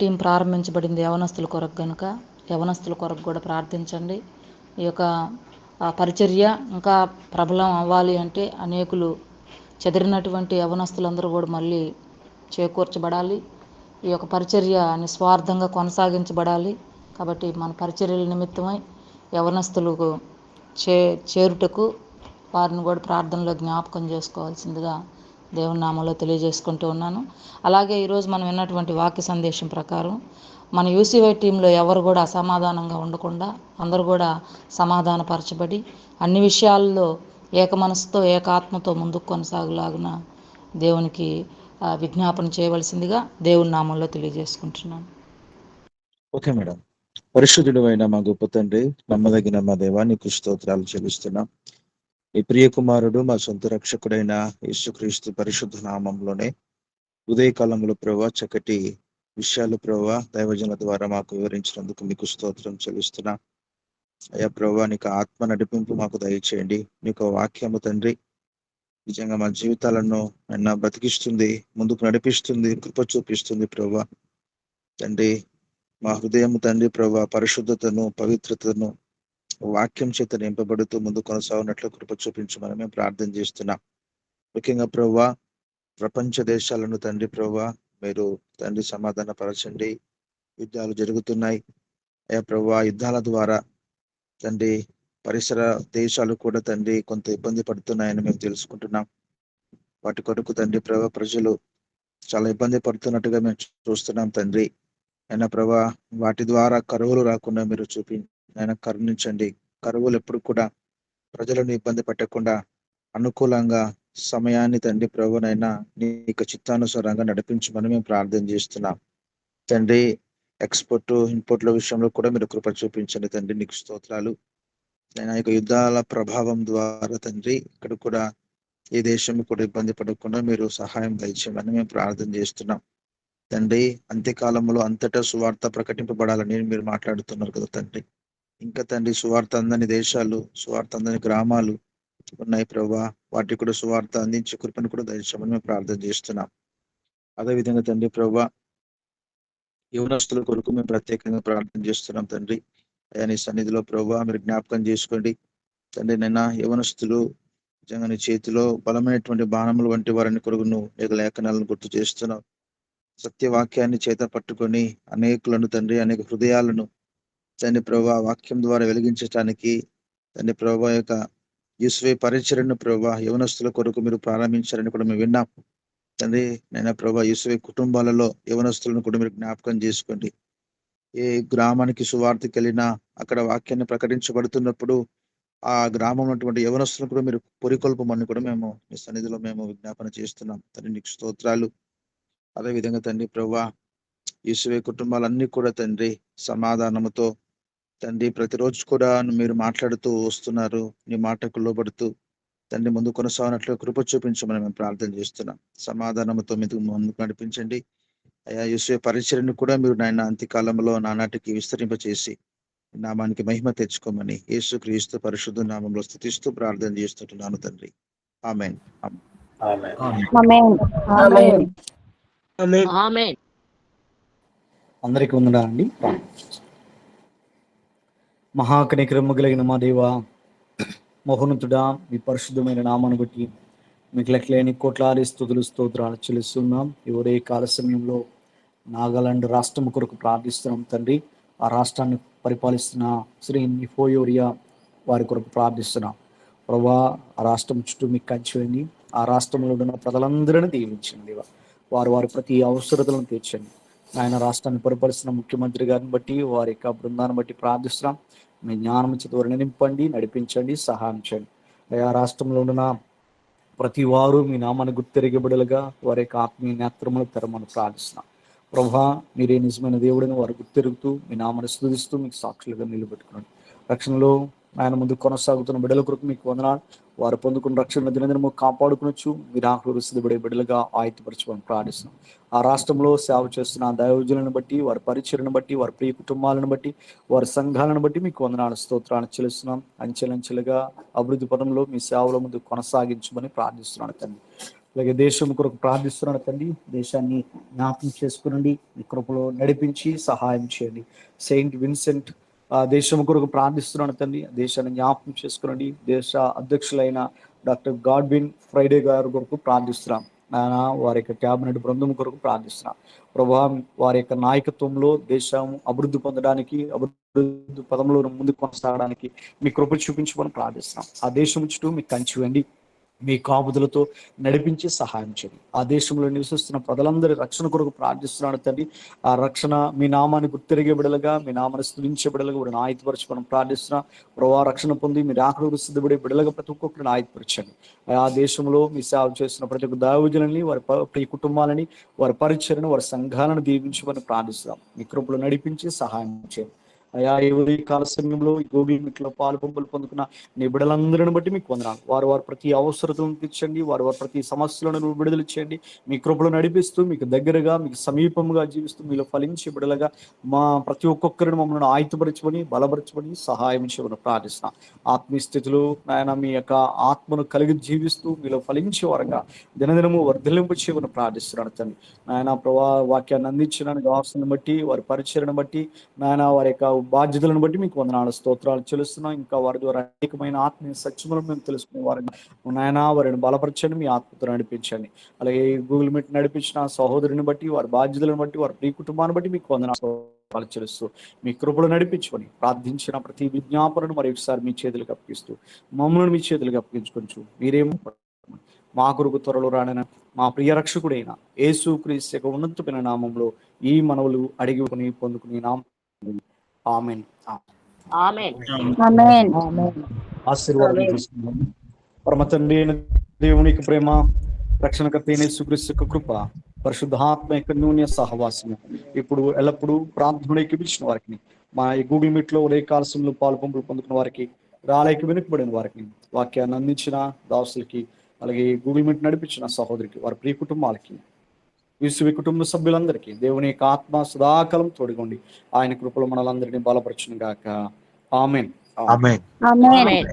Team ప్రారంభించబడింది యవనస్తుల కొరకు కనుక యవనస్తుల కొరకు కూడా ప్రార్థించండి. ఈ యొక్క పరిచర్య ఇంకా ప్రబలం అవ్వాలి అంటే అనేకులు చెదిరినటువంటి యవనస్తులందరూ కూడా మళ్ళీ చేకూర్చబడాలి. ఈ యొక్క పరిచర్య నిస్వార్థంగా కొనసాగించబడాలి. కాబట్టి మన పరిచర్యల నిమిత్తమై యవనస్తులకు చేరుటకు వారిని కూడా ప్రార్థనలో జ్ఞాపకం చేసుకోవాల్సిందిగా దేవుని నామంలో తెలియజేసుకుంటూ ఉన్నాను. అలాగే ఈరోజు మనం విన్నటువంటి వాక్య సందేశం ప్రకారం మన యూసీవై టీంలో ఎవరు కూడా అసమాధానంగా ఉండకుండా అందరూ కూడా సమాధానపరచబడి అన్ని విషయాల్లో ఏక మనసుతో ఏకాత్మతో ముందుకు కొనసాగులాగున దేవునికి విజ్ఞాపన చేయవలసిందిగా దేవుని నామంలో తెలియజేసుకుంటున్నాను. Okay madam. పరిశుద్ధుడు అయిన మా గొప్ప తండ్రి, నమ్మదగిన మా దేవానికి స్తోత్రాలు చెల్లిస్తున్నాం. ఈ ప్రియ కుమారుడు మా సొంత రక్షకుడైన యేసుక్రీస్తు పరిశుద్ధ నామంలోనే ఉదయకాలంలో ప్రభావ చక్కటి విషయాలు ప్రభావ దైవజనుల ద్వారా మాకు వివరించినందుకు మీకు స్తోత్రం చెల్లిస్తున్నా. అయ్యా ప్రభావ, నీకు ఆత్మ నడిపింపు మాకు దయచేయండి. నీకు వాక్యము తండ్రి నిజంగా మా జీవితాలను బ్రతికిస్తుంది, ముందుకు నడిపిస్తుంది, కృప చూపిస్తుంది ప్రభావ. తండ్రి మా హృదయం తండ్రి ప్రభావ పరిశుద్ధతను పవిత్రతను వాక్యం చేత నింపబడుతూ ముందు కొనసాగినట్లు కృప చూపించమని మేము ప్రార్థన చేస్తున్నాం. ముఖ్యంగా ప్రభావ ప్రపంచ దేశాలను తండ్రి ప్రభావ మీరు తండ్రి సమాధాన పరచండి. యుద్ధాలు జరుగుతున్నాయి అయ్యా ప్రభావ. యుద్ధాల ద్వారా తండ్రి పరిసర దేశాలు కూడా తండ్రి కొంత ఇబ్బంది పడుతున్నాయని మేము తెలుసుకుంటున్నాం. వాటి కొరకు తండ్రి ప్రభావ ప్రజలు చాలా ఇబ్బంది పడుతున్నట్టుగా మేము చూస్తున్నాం తండ్రి. అయినా ప్రభా వాటి ద్వారా కరువులు రాకుండా మీరు ఆయన కరుణించండి. కరువులు ఎప్పుడు కూడా ప్రజలను ఇబ్బంది పెట్టకుండా అనుకూలంగా సమయాన్ని తండ్రి ప్రభునైనా నీకు చిత్తానుసారంగా నడిపించమని మేము ప్రార్థన చేస్తున్నాం తండ్రి. ఎక్స్పోర్ట్ ఇంపోర్ట్ల విషయంలో కూడా మీరు కృప చూపించండి తండ్రి. నీకు స్తోత్రాలు. నేను యొక్క యుద్ధాల ప్రభావం ద్వారా తండ్రి ఇక్కడ కూడా ఏ దేశం కూడా ఇబ్బంది పడకుండా మీరు సహాయం దయచేయమని మేము ప్రార్థన చేస్తున్నాం తండ్రి. అంత్యకాలంలో అంతటా సువార్త ప్రకటింపబడాలని మీరు మాట్లాడుతున్నారు కదా తండ్రి. ఇంకా తండ్రి సువార్త అందని దేశాలు, సువార్త అందని గ్రామాలు ఉన్నాయి ప్రభా. వాటికి కూడా సువార్త అందించే కృపను కూడా దయచేయమని మేము ప్రార్థన చేస్తున్నాం. అదేవిధంగా తండ్రి ప్రభా యవనస్తుల కొరకు మేము ప్రత్యేకంగా ప్రార్థన చేస్తున్నాం తండ్రి. అయ్యా నీ సన్నిధిలో ప్రభా మీరు జ్ఞాపకం చేసుకోండి తండ్రి. నైనా యవనస్తులు నిజంగా నీ చేతిలో బలమైనటువంటి బాణములు వంటి వారిని కొరకు నువ్వు లేఖనాలను గుర్తు చేస్తున్నావు. సత్యవాక్యాన్ని చేత పట్టుకొని అనేకులను తండ్రి, అనేక హృదయాలను తండ్రి ప్రభా వాక్యం ద్వారా వెలిగించడానికి తండ్రి ప్రభా యొక్క యూసీవై పరిచర్యను ప్రభా యవనస్తుల కొరకు మీరు ప్రారంభించారని కూడా మేము విన్నాం తండ్రి. నైనా ప్రభా యూసీవై కుటుంబాలలో యవనస్తులను కూడా మీరు జ్ఞాపకం చేసుకోండి. ఏ గ్రామానికి సువార్తకి వెళ్ళినా అక్కడ వాక్యాన్ని ప్రకటించబడుతున్నప్పుడు ఆ గ్రామం ఉన్నటువంటి యవనస్తులను కూడా మీరు పొరికొల్పమని కూడా మేము మీ సన్నిధిలో మేము విజ్ఞాపన చేస్తున్నాం తండ్రి. నీకు స్తోత్రాలు. అదేవిధంగా తండ్రి ప్రభా యేసువే కుటుంబాలన్నీ కూడా తండ్రి సమాధానముతో తండ్రి ప్రతిరోజు కూడా మీరు మాట్లాడుతూ వస్తున్నారు. నీ మాటకు లోబడుతూ తండ్రి ముందు కొనసాగినట్లు కృప చూపించమని మేము ప్రార్థన చేస్తున్నాం. సమాధానంతో మీకు ముందుకు నడిపించండి అయ్యా. యేసువే పరిచర్యను కూడా మీరు నాయన అంత్యకాలంలో నానాటికి విస్తరింపచేసి నామానికి మహిమ తెచ్చుకోమని యేసుక్రీస్తు పరిశుద్ధ నామంలో స్తుతిస్తూ ప్రార్థన చేస్తుంటున్నాను తండ్రి. ఆమేన్. అందరికీ వందనాలండి. మహాకనికరము కలిగిన మా దేవ మహోన్నతుడా, మీ పరిశుద్ధమైన నామాను బట్టి మీకు లెక్కలేని కోట్లాది స్తుతులు స్తోత్రాలు చెల్లిస్తున్నాం. ఎవరే కాల సమయంలో నాగాలాండ్ రాష్ట్రం కొరకు ప్రార్థిస్తున్నాం తండ్రి. ఆ రాష్ట్రాన్ని పరిపాలిస్తున్న శ్రీ నిఫోయోరియా వారి కొరకు ప్రార్థిస్తున్నాం ప్రభా. ఆ రాష్ట్రం చుట్టూ మీకు కంచేయండి. ఆ రాష్ట్రంలో ఉన్న ప్రజలందరినీ దీవించండి. వారు వారి ప్రతి అవసరతలను తీర్చండి. ఆయన రాష్ట్రాన్ని పరిపాలిస్తున్న ముఖ్యమంత్రి గారిని బట్టి వారి యొక్క బృందాన్ని బట్టి ప్రార్థిస్తున్నాం. మీ జ్ఞానం చేత నింపండి, నడిపించండి, సహాయం చేయండి. ఆ రాష్ట్రంలో ఉన్న ప్రతి వారు మీ నామాన్ని గుర్తెరిగబడలుగా వారి యొక్క ఆత్మీయ నేత్రములు తెరమని ప్రార్థిస్తున్నాం ప్రభా. మీరే నిజమైన దేవుడిని వారు గుర్తెరుగుతూ మీ నామాన్ని స్తుతిస్తూ మీకు సాక్షులుగా నిలబెట్టుకున్నాడు. రక్షణలో ఆయన ముందు కొనసాగుతున్న బిడ్డల కొరకు మీకు వందనాలు. వారు పొందుకున్న రక్షణ దినదినము కాపాడుకునొచ్చు. మీరు ఆకులు సిద్ధపడే బిడ్డలుగా ఆయుధపరచమని ప్రార్థిస్తున్నాం. ఆ రాష్ట్రంలో సేవ చేస్తున్న దైవజనులను బట్టి, వారి పరిచయను బట్టి, వారి ప్రియ కుటుంబాలను బట్టి, వారి సంఘాలను బట్టి మీకు వందనాలు స్తోత్రాన్ని చెల్లిస్తున్నాం. అంచెలంచెలుగా అభివృద్ధి పదంలో మీ సేవల ముందు కొనసాగించమని ప్రార్థిస్తున్నాను తండ్రి అలాగే దేశం కొరకు ప్రార్థిస్తున్నాను తండ్రి. దేశాన్ని జ్ఞాపకం చేసుకునండి, మీ కృపలో నడిపించి సహాయం చేయండి. సెయింట్ విన్సెంట్ దేశం కొరకు ప్రార్థిస్తున్నాను తండ్రి. దేశాన్ని జ్ఞాపకం చేసుకునండి. దేశ అధ్యక్షులైన డాక్టర్ గాడ్విన్ ఫ్రైడే గారి కొరకు ప్రార్థిస్తున్నాం నాయన. వారి యొక్క క్యాబినెట్ బృందం కొరకు ప్రార్థిస్తున్నాం ప్రభా. వారి యొక్క నాయకత్వంలో దేశం అభివృద్ధి పొందడానికి, అభివృద్ధి పదంలో ముందుకు కొనసాగడానికి మీ కృప చూపించమని ప్రార్థిస్తున్నాం. ఆ దేశం చుట్టూ మీకు కంచి వెండి మీ కాపుదలతో నడిపించి సహాయం చేయండి. ఆ దేశంలో నివసిస్తున్న ప్రజలందరి రక్షణ కొరకు ప్రార్థిస్తున్నాను తండ్రి. ఆ రక్షణ మీ నామాన్ని గుర్తిరిగే బిడలుగా, మీ నామాన్ని స్తుతించే బిడలుగా వారిని ఆయుధపరిచి మనం ప్రార్థిస్తున్నాం ప్రభా. రక్షణ పొంది మీరు ఆకలి సిద్ధపడే బిడలుగా ప్రతి ఒక్కొక్కరిని ఆయుధపరచండి. ఆ దేశంలో మీ సేవ చేస్తున్న ప్రతి ఒక్క దైవజనులని, వారి కుటుంబాలని, వారి పరిచయను, వారి సంఘాలను దీవించమని ప్రార్థిస్తున్నాం. మీ కృపలో నడిపించి సహాయం చేయండి అయా. ఎవరి కాల సమయంలో ఈ గూగుల్ మీట్లో పాలు పంపులు పొందుకున్న నీ బిడ్డలందరిని బట్టి మీకు వందనాలు. వారు ప్రతి అవసరతలను తీర్చండి, వారు ప్రతి సమస్యలను విడుదల చేయండి. మీ కృపలో నడిపిస్తూ మీకు దగ్గరగా, మీకు సమీపంగా జీవిస్తూ మీలో ఫలించే బిడ్డలుగా మా ప్రతి ఒక్కొక్కరిని మమ్మల్ని ఆయుధపరచుకొని బలపరచుకొని సహాయం చేయమని ప్రార్థిస్తున్నాం. ఆత్మీయ స్థితిలో నాయన మీ యొక్క ఆత్మను కలిగి జీవిస్తూ మీలో ఫలించే వారంగా దినదినము వర్ధలింపు చేయమని ప్రార్థిస్తున్నాను తండ్రి. నాయన ప్రభా, వాక్యాన్ని అందించిన దాసుని బట్టి, వారి పరిచయను బట్టి నాయన, వారి యొక్క బాధ్యతలను బట్టి మీకు వందనాలు స్తోత్రాలు చెల్లిస్తున్నాం. ఇంకా వారి ద్వారా అనేకమైన ఆత్మీయ సత్యములను మేము తెలుసుకునే వారిని నాయన వారిని బలపరచండి, మీ ఆత్మతో నడిపించండి. అలాగే గూగుల్ మీట్ నడిపించిన సహోదరుని బట్టి, వారి బాధ్యతలను బట్టి, వారి ప్రియ కుటుంబాన్ని బట్టి మీకు వందనాలు చెల్లిస్తూ మీ కృపలు నడిపించుకొని ప్రార్థించిన ప్రతి విజ్ఞాపనను మరి ఒకసారి మీ చేతులకు అప్పగిస్తూ మమ్మల్ని మీ చేతులకు అప్పగించుకొచ్చు. మీరేమో మా కొరకు త్వరలో రానైనా మా ప్రియ రక్షకుడైన యేసుక్రీస్తు యొక్క ఉన్నతమైన నామంలో ఈ మనవులు అడిగి పొందుకుని నామం. ఆమేన్. ఆశీర్వాదం తీసుకుందాం. పరమ తండ్రి అయిన దేవునికి ప్రేమ, రక్షణకర్త అయిన యేసుక్రీస్తు యొక్క కృప, పరిశుద్ధాత్మ యొక్క అన్యోన్య సహవాసం ఇప్పుడు ఎల్లప్పుడూ ప్రార్థనలోకి పిలిచిన వారికి, మా ఈ గూగుల్ మీట్ లో ఉదయకాలశంలో పాలు పంపులు పొందుకున్న వారికి, రాలేకి వెనుకబడిన వారికి, వాక్యాన్ని అందించిన దాసులకి, అలాగే గూగుల్ మీట్ నడిపించిన సహోదరికి, వారి ప్రియ కుటుంబాలకి, విశ్వ కుటుంబ సభ్యులందరికీ దేవుని యొక్క ఆత్మ సదాకాలం తోడుకోండి. ఆయన కృపలో మనలందరినీ బలపరచును గాక. ఆమేన్. ఆమేన్. ఆమేన్.